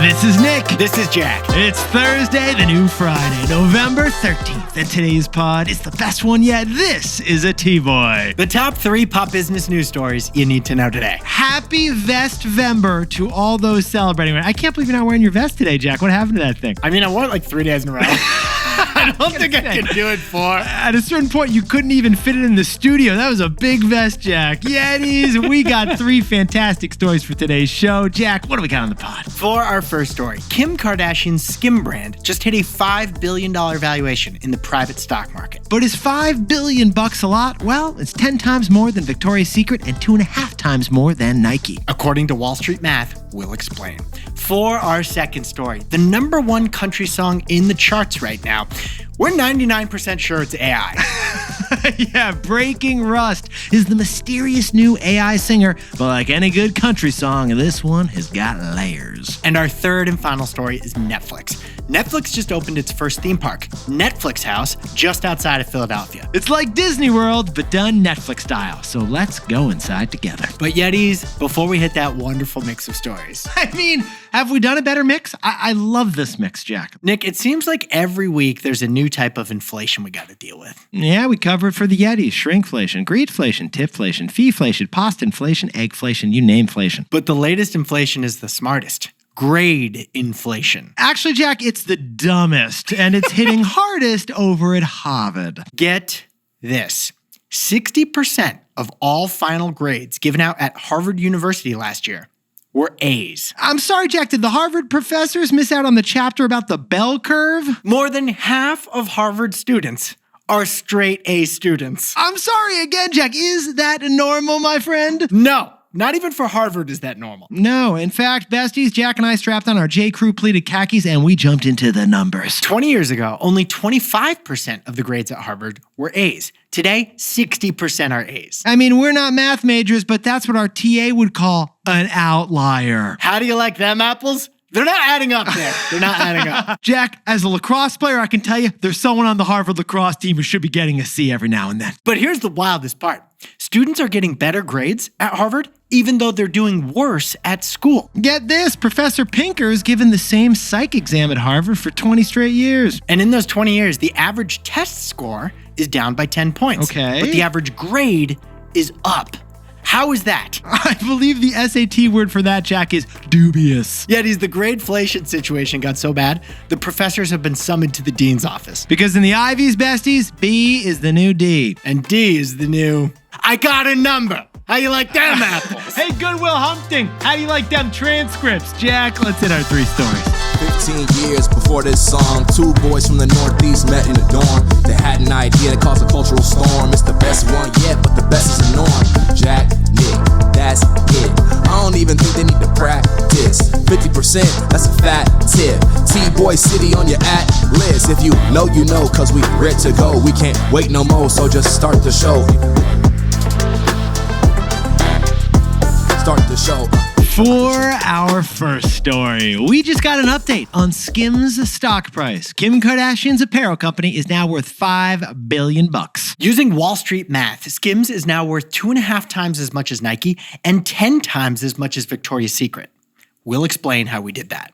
This is Nick. This is Jack. It's Thursday, the new Friday, November 13th. And today's pod is the best one yet. This is a T-Boy. The top 3 pop business news stories you need to know today. Happy Vestvember to all those celebrating. I can't believe you're not wearing your vest today, Jack. What happened to that thing? I mean, I wore it like 3 days in a row. I don't think I can do it 4. At a certain point, you couldn't even fit it in the studio. That was a big vest, Jack. Yetis, we got 3 fantastic stories for today's show. Jack, what do we got on the pod? For our first story, Kim Kardashian's Skims brand just hit a $5 billion valuation in the private stock market. But is $5 billion a lot? Well, it's 10 times more than Victoria's Secret and 2.5 times more than Nike. According to Wall Street Math, we'll explain. For our second story, the number 1 country song in the charts right now, we're 99% sure it's AI. Yeah, Breaking Rust is the mysterious new AI singer, but like any good country song, this one has got layers. And our third and final story is Netflix. Netflix just opened its first theme park, Netflix House, just outside of Philadelphia. It's like Disney World, but done Netflix style, so let's go inside together. But Yetis, before we hit that wonderful mix of stories. I mean, have we done a better mix? I love this mix, Jack. Nick, it seems like every week there's a new type of inflation we got to deal with. Yeah, we covered for the Yetis, shrinkflation, greedflation, tipflation, feeflation, postinflation, eggflation, you name inflation. But the latest inflation is the smartest. Grade inflation. Actually, Jack, it's the dumbest, and it's hitting hardest over at Harvard. Get this. 60% of all final grades given out at Harvard University last year were A's. I'm sorry, Jack, did the Harvard professors miss out on the chapter about the bell curve? More than half of Harvard students are straight A students. I'm sorry again, Jack. Is that normal, my friend? No. Not even for Harvard is that normal. No. In fact, besties, Jack and I strapped on our J. Crew pleated khakis and we jumped into the numbers. 20 years ago, only 25% of the grades at Harvard were A's. Today, 60% are A's. I mean, we're not math majors, but that's what our TA would call an outlier. How do you like them apples? They're not adding up there. They're not adding up. Jack, as a lacrosse player, I can tell you there's someone on the Harvard lacrosse team who should be getting a C every now and then. But here's the wildest part. Students are getting better grades at Harvard, even though they're doing worse at school. Get this, Professor Pinker's given the same psych exam at Harvard for 20 straight years. And in those 20 years, the average test score is down by 10 points. Okay. But the average grade is up. How is that? I believe the SAT word for that, Jack, is dubious. Yetis, the gradeflation situation got so bad, the professors have been summoned to the dean's office. Because in the Ivies, besties, B is the new D. And D is the new, I got a number. How you like them apples? Hey, Goodwill Humpting, how do you like them transcripts? Jack, let's hit our 3 stories. 15 years before this song, 2 boys from the Northeast met in a dorm. They had an idea that caused a cultural storm. It's the best one yet, but the best is the norm. Jack, Nick, that's it. I don't even think they need to practice. 50%, that's a fat tip. T-Boy City on your list. If you know, you know, cause we ready to go. We can't wait no more, so just start the show. Start the show. For our first story, we just got an update on Skims' stock price. Kim Kardashian's apparel company is now worth $5 billion. Using Wall Street math, Skims is now worth 2.5 times as much as Nike and 10 times as much as Victoria's Secret. We'll explain how we did that.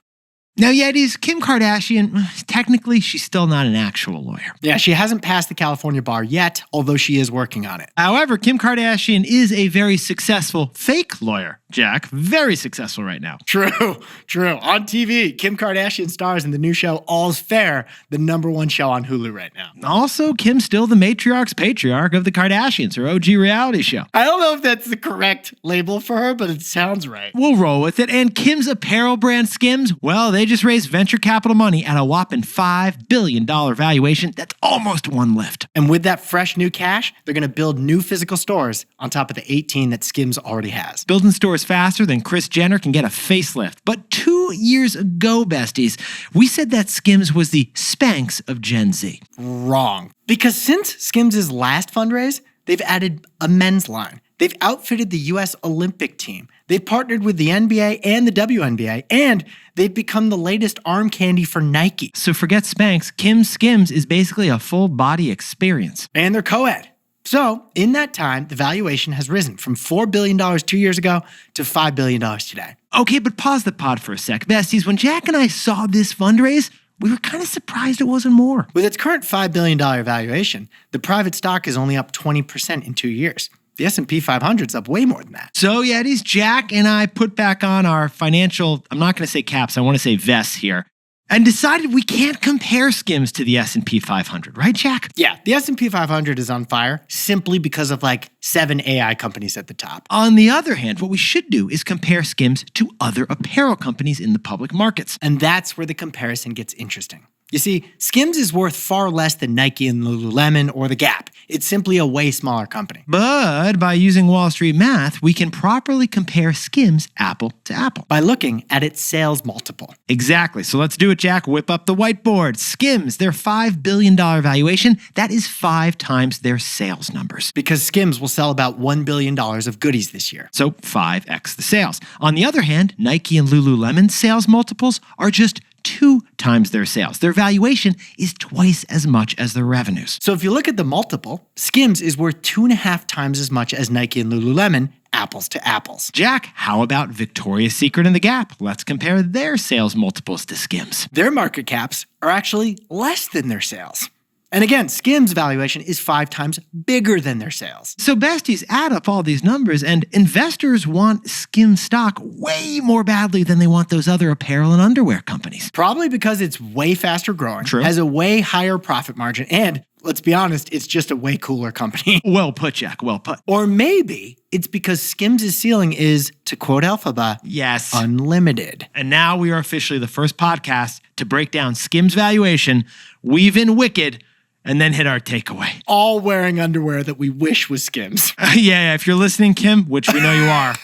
Now, Yetis, Kim Kardashian, technically, she's still not an actual lawyer. Yeah, she hasn't passed the California bar yet, although she is working on it. However, Kim Kardashian is a very successful fake lawyer, Jack. Very successful right now. True. On TV, Kim Kardashian stars in the new show All's Fair, the #1 show on Hulu right now. Also, Kim's still the matriarch's patriarch of the Kardashians, her OG reality show. I don't know if that's the correct label for her, but it sounds right. We'll roll with it. And Kim's apparel brand Skims, well, they just raised venture capital money at a whopping $5 billion valuation. That's almost one lift. And with that fresh new cash, they're going to build new physical stores on top of the 18 that Skims already has. Building stores faster than Kris Jenner can get a facelift. But 2 years ago, besties, we said that Skims was the Spanx of Gen Z. Wrong. Because since Skims' last fundraise, they've added a men's line. They've outfitted the U.S. Olympic team. They've partnered with the NBA and the WNBA, and they've become the latest arm candy for Nike. So forget Spanx, Kim's Skims is basically a full body experience. And they're co-ed. So in that time, the valuation has risen from $4 billion 2 years ago to $5 billion today. Okay, but pause the pod for a sec. Besties, when Jack and I saw this fundraise, we were kind of surprised it wasn't more. With its current $5 billion valuation, the private stock is only up 20% in 2 years. The S&P 500 is up way more than that. So, Yetis, Jack and I put back on our financial, I'm not going to say caps, I want to say vests here, and decided we can't compare Skims to the S&P 500, right, Jack? Yeah, the S&P 500 is on fire simply because of like 7 AI companies at the top. On the other hand, what we should do is compare Skims to other apparel companies in the public markets. And that's where the comparison gets interesting. You see, Skims is worth far less than Nike and Lululemon or The Gap. It's simply a way smaller company. But by using Wall Street math, we can properly compare Skims apple to apple. By looking at its sales multiple. Exactly. So let's do it, Jack. Whip up the whiteboard. Skims, their $5 billion valuation, that is 5 times their sales numbers. Because Skims will sell about $1 billion of goodies this year. So 5x the sales. On the other hand, Nike and Lululemon's sales multiples are just 2 times their sales. Their valuation is twice as much as their revenues. So if you look at the multiple, Skims is worth 2.5 times as much as Nike and Lululemon, apples to apples. Jack, how about Victoria's Secret and The Gap? Let's compare their sales multiples to Skims. Their market caps are actually less than their sales. And again, Skims' valuation is 5 times bigger than their sales. So besties, add up all these numbers, and investors want Skims stock way more badly than they want those other apparel and underwear companies. Probably because it's way faster growing, True. has a way higher profit margin, and let's be honest, it's just a way cooler company. Well put, Jack, well put. Or maybe it's because Skims' ceiling is, to quote Alphaba, Yes. unlimited. And now we are officially the first podcast to break down Skims' valuation, weave in Wicked, and then hit our takeaway. All wearing underwear that we wish was Skims. Yeah, if you're listening, Kim, which we know you are.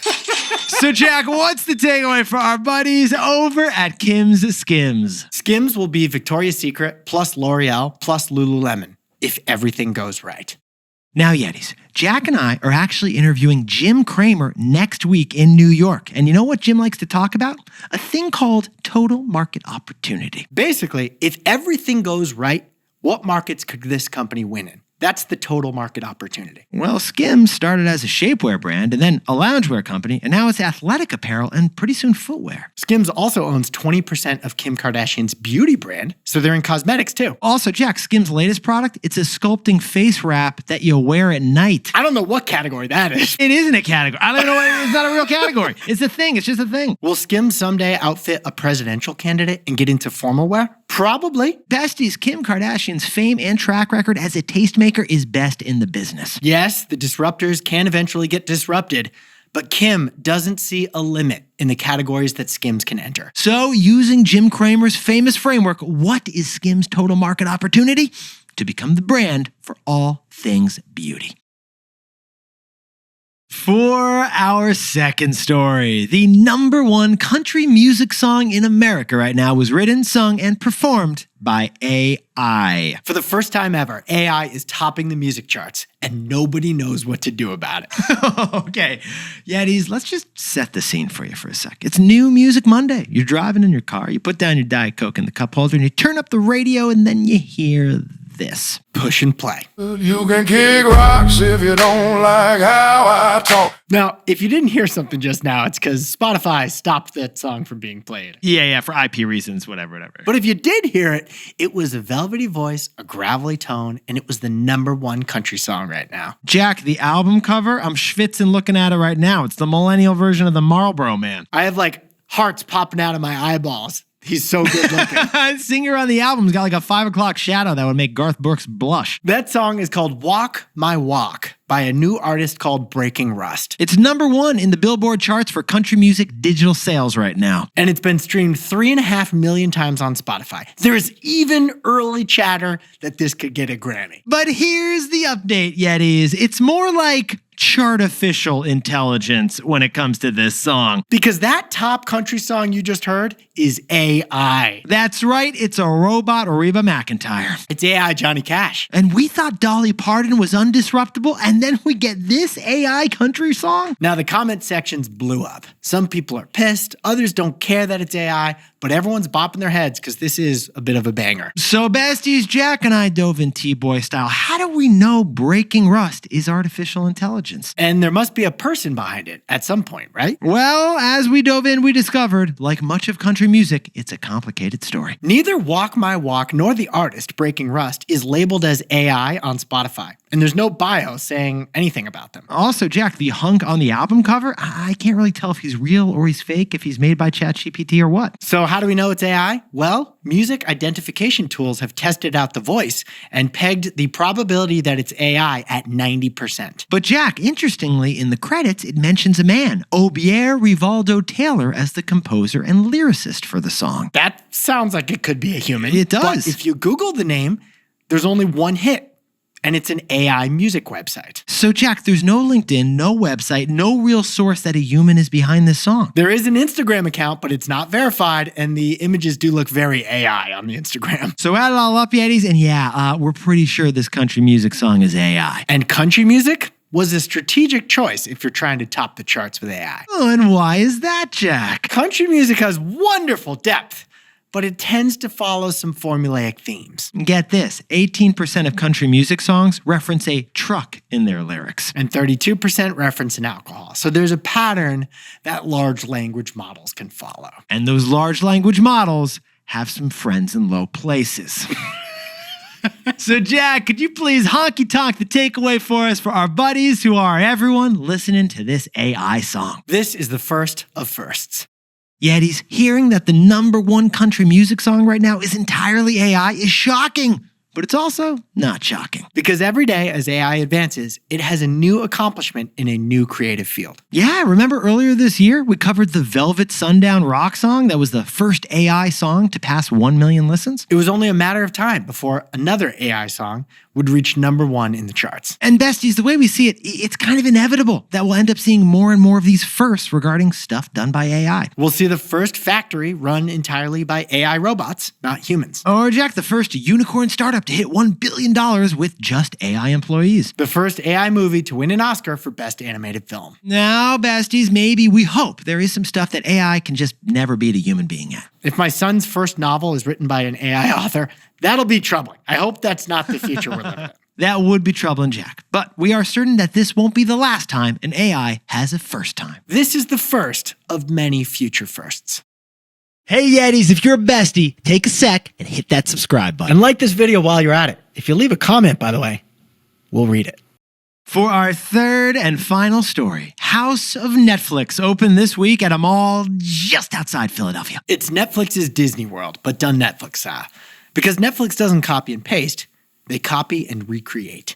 So, Jack, what's the takeaway for our buddies over at Kim's Skims? Skims will be Victoria's Secret plus L'Oreal plus Lululemon if everything goes right. Now, Yetis, Jack and I are actually interviewing Jim Cramer next week in New York. And you know what Jim likes to talk about? A thing called total market opportunity. Basically, if everything goes right, what markets could this company win in? That's the total market opportunity. Well, Skims started as a shapewear brand and then a loungewear company, and now it's athletic apparel and pretty soon footwear. Skims also owns 20% of Kim Kardashian's beauty brand, so they're in cosmetics too. Also, Jack, Skims' latest product, it's a sculpting face wrap that you wear at night. I don't know what category that is. It isn't a category. I don't know why it's not a real category. It's a thing. It's just a thing. Will Skims someday outfit a presidential candidate and get into formal wear? Probably. Besties, Kim Kardashian's fame and track record as a tastemaker is best in the business. Yes, the disruptors can eventually get disrupted, but Kim doesn't see a limit in the categories that Skims can enter. So, using Jim Cramer's famous framework, what is Skims' total market opportunity? To become the brand for all things beauty. For our second story, the #1 country music song in America right now was written, sung, and performed by AI. For the first time ever, AI is topping the music charts, and nobody knows what to do about it. Okay, Yetis, let's just set the scene for you for a sec. It's New Music Monday. You're driving in your car, you put down your Diet Coke in the cup holder, and you turn up the radio, and then you hear this. Push and play. You can kick rocks if you don't like how I talk. Now, if you didn't hear something just now, it's because Spotify stopped that song from being played. Yeah, for IP reasons, whatever. But if you did hear it, it was a velvety voice, a gravelly tone, and it was the #1 country song right now. Jack, the album cover, I'm schwitzing looking at it right now. It's the millennial version of the Marlboro Man. I have like hearts popping out of my eyeballs. He's so good looking. Singer on the album's got like a 5 o'clock shadow that would make Garth Brooks blush. That song is called Walk My Walk by a new artist called Breaking Rust. It's #1 in the Billboard charts for country music digital sales right now. And it's been streamed 3.5 million times on Spotify. There is even early chatter that this could get a Grammy. But here's the update, Yetis. It's more like chartificial intelligence when it comes to this song. Because that top country song you just heard is AI. That's right, it's a robot Reba McEntire. It's AI Johnny Cash. And we thought Dolly Parton was undisruptible, and then we get this AI country song? Now, the comment sections blew up. Some people are pissed, others don't care that it's AI, but everyone's bopping their heads because this is a bit of a banger. So, besties, Jack and I dove in T-Boy style. How do we know breaking rust is artificial intelligence? And there must be a person behind it at some point, right? Well, as we dove in, we discovered, like much of country music, it's a complicated story. Neither Walk My Walk nor the artist Breaking Rust is labeled as AI on Spotify, and there's no bio saying anything about them. Also, Jack, the hunk on the album cover, I can't really tell if he's real or he's fake, if he's made by ChatGPT or what. So how do we know it's AI? Well, music identification tools have tested out the voice and pegged the probability that it's AI at 90%. But Jack, interestingly, in the credits, it mentions a man, Obier Rivaldo Taylor, as the composer and lyricist for the song. That sounds like it could be a human. It does. But if you Google the name, there's only one hit, and it's an AI music website. So Jack, there's no LinkedIn, no website, no real source that a human is behind this song. There is an Instagram account, but it's not verified, and the images do look very AI on the Instagram. So add it all up, Yetis, and yeah, we're pretty sure this country music song is AI. And country music was a strategic choice if you're trying to top the charts with AI. Oh, and why is that, Jack? Country music has wonderful depth, but it tends to follow some formulaic themes. Get this, 18% of country music songs reference a truck in their lyrics. And 32% reference an alcohol. So there's a pattern that large language models can follow. And those large language models have some friends in low places. So Jack, could you please honky-tonk the takeaway for us for our buddies who are everyone listening to this AI song? This is the first of firsts. Yetis, hearing that the #1 country music song right now is entirely AI is shocking, but it's also not shocking. Because every day as AI advances, it has a new accomplishment in a new creative field. Yeah, remember earlier this year, we covered the Velvet Sundown Rock song that was the first AI song to pass 1 million listens? It was only a matter of time before another AI song would reach #1 in the charts. And besties, the way we see it, it's kind of inevitable that we'll end up seeing more and more of these firsts regarding stuff done by AI. We'll see the first factory run entirely by AI robots, not humans. Or, Jack, the first unicorn startup to hit $1 billion with just AI employees. The first AI movie to win an Oscar for Best Animated Film. Now, besties, maybe we hope there is some stuff that AI can just never beat a human being at. If my son's first novel is written by an AI author, that'll be troubling. I hope that's not the future we're living in. That would be troubling, Jack. But we are certain that this won't be the last time an AI has a first time. This is the first of many future firsts. Hey, Yetis, if you're a bestie, take a sec and hit that subscribe button. And like this video while you're at it. If you leave a comment, by the way, we'll read it. For our third and final story, House of Netflix opened this week at a mall just outside Philadelphia. It's Netflix's Disney World, but done Netflix style. Because Netflix doesn't copy and paste, they copy and recreate.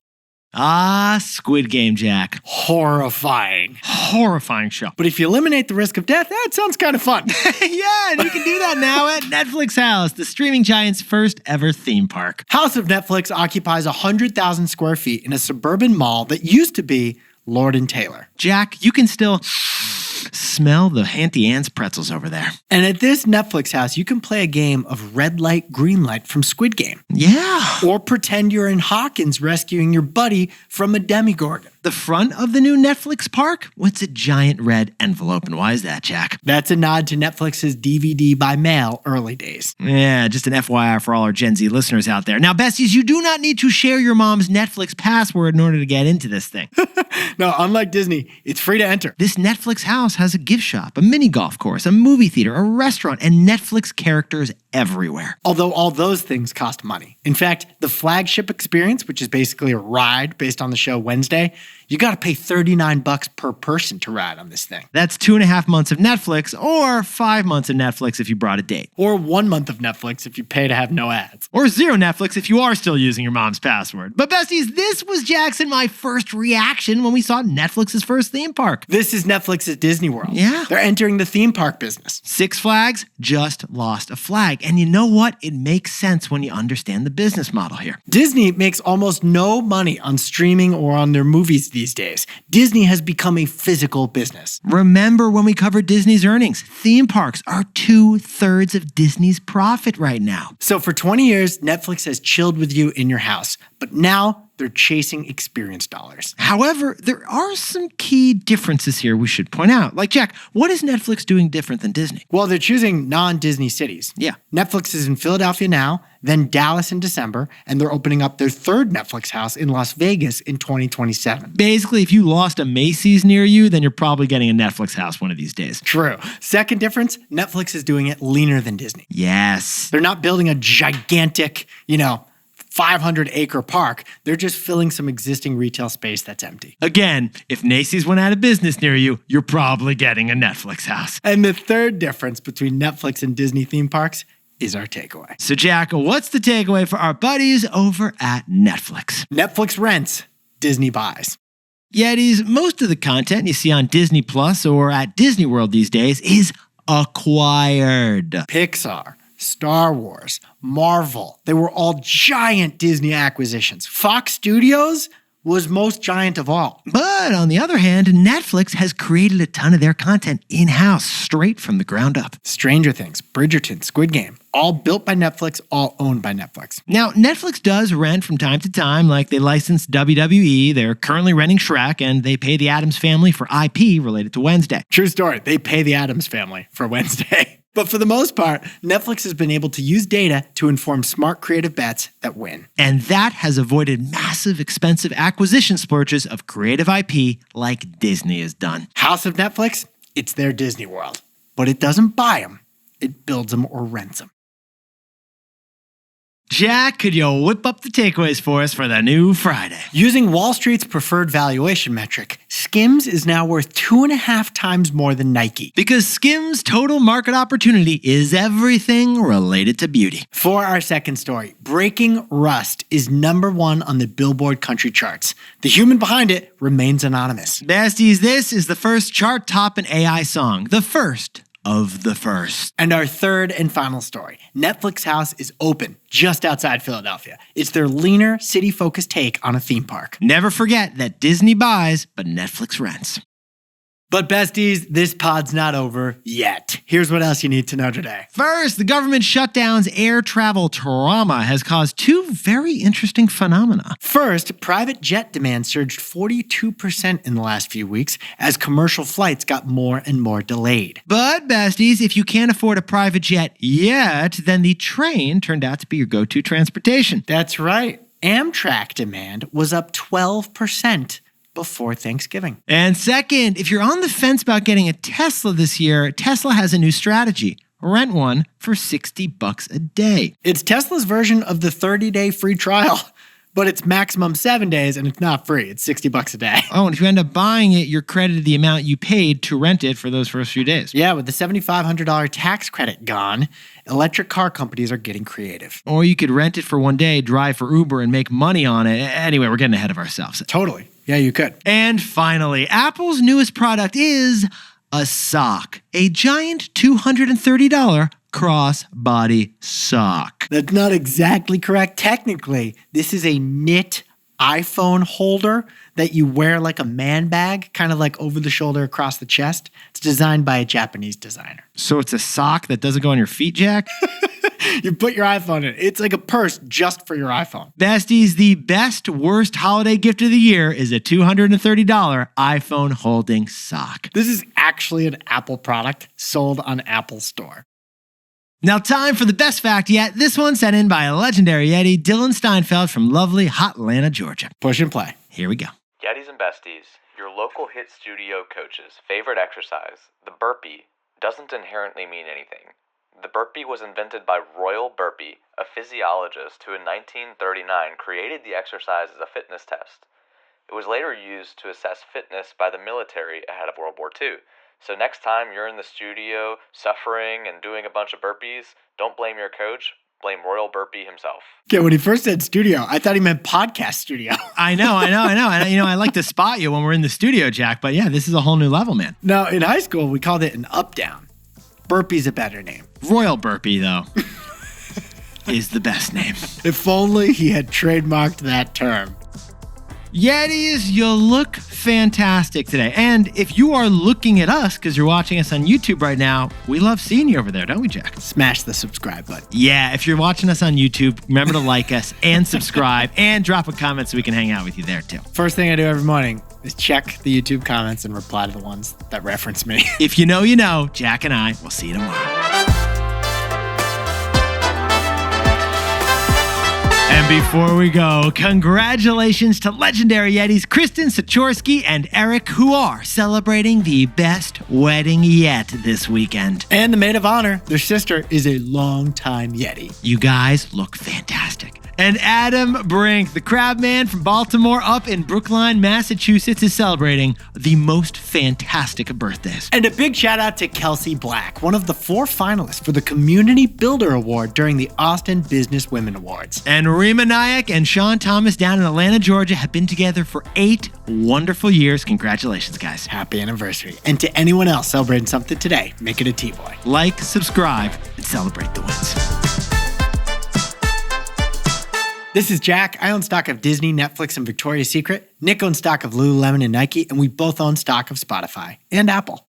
Ah, Squid Game, Jack. Horrifying. Horrifying show. But if you eliminate the risk of death, that sounds kind of fun. Yeah, and you can do that now at Netflix House, the streaming giant's first ever theme park. House of Netflix occupies 100,000 square feet in a suburban mall that used to be Lord & Taylor. Jack, you can still smell the Auntie Anne's pretzels over there. And at this Netflix house, you can play a game of red light, green light from Squid Game. Yeah. Or pretend you're in Hawkins rescuing your buddy from a Demogorgon. The front of the new Netflix park? What's a giant red envelope, and why is that, Jack? That's a nod to Netflix's DVD by mail early days. Yeah, just an FYI for all our Gen Z listeners out there. Now, besties, you do not need to share your mom's Netflix password in order to get into this thing. No, unlike Disney, it's free to enter. This Netflix house has a gift shop, a mini golf course, a movie theater, a restaurant, and Netflix characters everywhere. Although all those things cost money. In fact, the flagship experience, which is basically a ride based on the show Wednesday, you got to pay $39 per person to ride on this thing. That's 2.5 months of Netflix, or 5 months of Netflix if you brought a date. Or 1 month of Netflix if you pay to have no ads. Or 0 Netflix if you are still using your mom's password. But besties, this was Jackson my first reaction when we saw Netflix's first theme park. This is Netflix's Disney World. Yeah. They're entering the theme park business. Six Flags just lost a flag. And you know what? It makes sense when you understand the business model here. Disney makes almost no money on streaming or on their movies these these days. Disney has become a physical business. Remember when we covered Disney's earnings? Theme parks are 2/3 of Disney's profit right now. So for 20 years, Netflix has chilled with you in your house, but now they're chasing experience dollars. However, there are some key differences here we should point out. Like, Jack, what is Netflix doing different than Disney? Well, they're choosing non-Disney cities. Yeah. Netflix is in Philadelphia now, then Dallas in December, and they're opening up their third Netflix house in Las Vegas in 2027. Basically, if you lost a Macy's near you, then you're probably getting a Netflix house one of these days. True. Second difference, Netflix is doing it leaner than Disney. Yes. They're not building a gigantic, 500-acre park. They're just filling some existing retail space that's empty. Again, if Macy's went out of business near you, you're probably getting a Netflix house. And the third difference between Netflix and Disney theme parks is our takeaway. So, Jack, what's the takeaway for our buddies over at Netflix? Netflix rents, Disney buys. Yetis, most of the content you see on Disney Plus or at Disney World these days is acquired. Pixar, Star Wars, Marvel, they were all giant Disney acquisitions. Fox Studios was most giant of all. But on the other hand, Netflix has created a ton of their content in-house, straight from the ground up. Stranger Things, Bridgerton, Squid Game, all built by Netflix, all owned by Netflix. Now, Netflix does rent from time to time, like they license WWE, they're currently renting Shrek, and they pay the Addams Family for IP related to Wednesday. True story, they pay the Addams Family for Wednesday. But for the most part, Netflix has been able to use data to inform smart creative bets that win. And that has avoided massive, expensive acquisition splurges of creative IP like Disney has done. House of Netflix, it's their Disney World. But it doesn't buy them, it builds them or rents them. Jack, could you whip up the takeaways for us for the new Friday? Using Wall Street's preferred valuation metric, Skims is now worth 2.5 times more than Nike. Because Skims' total market opportunity is everything related to beauty. For our second story, Breaking Rust is #1 on the Billboard country charts. The human behind it remains anonymous. Besties, this is the first chart-topping AI song. The first of the first. And our third and final story, Netflix House is open just outside Philadelphia. It's their leaner, city-focused take on a theme park. Never forget that Disney buys, but Netflix rents. But besties, this pod's not over yet. Here's what else you need to know today. First, the government shutdown's air travel trauma has caused two very interesting phenomena. First, private jet demand surged 42% in the last few weeks as commercial flights got more and more delayed. But besties, if you can't afford a private jet yet, then the train turned out to be your go-to transportation. That's right. Amtrak demand was up 12% before Thanksgiving. And second, if you're on the fence about getting a Tesla this year, Tesla has a new strategy. Rent one for $60 a day. It's Tesla's version of the 30-day free trial, but it's maximum 7 days and it's not free. It's $60 a day. Oh, and if you end up buying it, you're credited the amount you paid to rent it for those first few days. Yeah, with the $7,500 tax credit gone, electric car companies are getting creative. Or you could rent it for 1 day, drive for Uber, and make money on it. Anyway, we're getting ahead of ourselves. Totally. Yeah, you could. And finally, Apple's newest product is a sock. A giant $230 cross-body sock. That's not exactly correct. Technically, this is a knit iPhone holder that you wear like a man bag, kind of like over the shoulder across the chest. It's designed by a Japanese designer. So it's a sock that doesn't go on your feet, Jack? You put your iPhone in it. It's like a purse just for your iPhone. Besties, the best, worst holiday gift of the year is a $230 iPhone holding sock. This is actually an Apple product sold on Apple Store. Now, time for the best fact yet. This one sent in by a legendary Yeti, Dylan Steinfeld from lovely Hotlanta, Georgia. Push and play. Here we go. Yetis and Besties, your local hit studio coach's favorite exercise, the burpee, doesn't inherently mean anything. The burpee was invented by Royal Burpee, a physiologist who in 1939 created the exercise as a fitness test. It was later used to assess fitness by the military ahead of World War II. So next time you're in the studio suffering and doing a bunch of burpees, don't blame your coach, blame Royal Burpee himself. Yeah, when he first said studio, I thought he meant podcast studio. I know. And, I like to spot you when we're in the studio, Jack. But yeah, this is a whole new level, man. Now, in high school, we called it an up-down. Burpee's a better name. Royal Burpee, though, is the best name. If only he had trademarked that term. Yetis, you look fantastic today. And if you are looking at us because you're watching us on YouTube right now, we love seeing you over there, don't we, Jack? Smash the subscribe button. Yeah, if you're watching us on YouTube, remember to like us and subscribe and drop a comment so we can hang out with you there too. First thing I do every morning is check the YouTube comments and reply to the ones that reference me. If you know, you know. Jack and I will see you tomorrow. And before we go, congratulations to legendary Yetis Kristen Sikorsky and Eric, who are celebrating the best wedding yet this weekend. And the maid of honor, their sister, is a longtime Yeti. You guys look fantastic. And Adam Brink, the crab man from Baltimore up in Brookline, Massachusetts, is celebrating the most fantastic of birthdays. And a big shout out to Kelsey Black, one of the 4 finalists for the Community Builder Award during the Austin Business Women Awards. And Rima Nayak and Sean Thomas down in Atlanta, Georgia have been together for 8 wonderful years. Congratulations, guys. Happy anniversary. And to anyone else celebrating something today, make it a T-Boy. Like, subscribe, and celebrate the wins. This is Jack. I own stock of Disney, Netflix, and Victoria's Secret. Nick owns stock of Lululemon and Nike, and we both own stock of Spotify and Apple.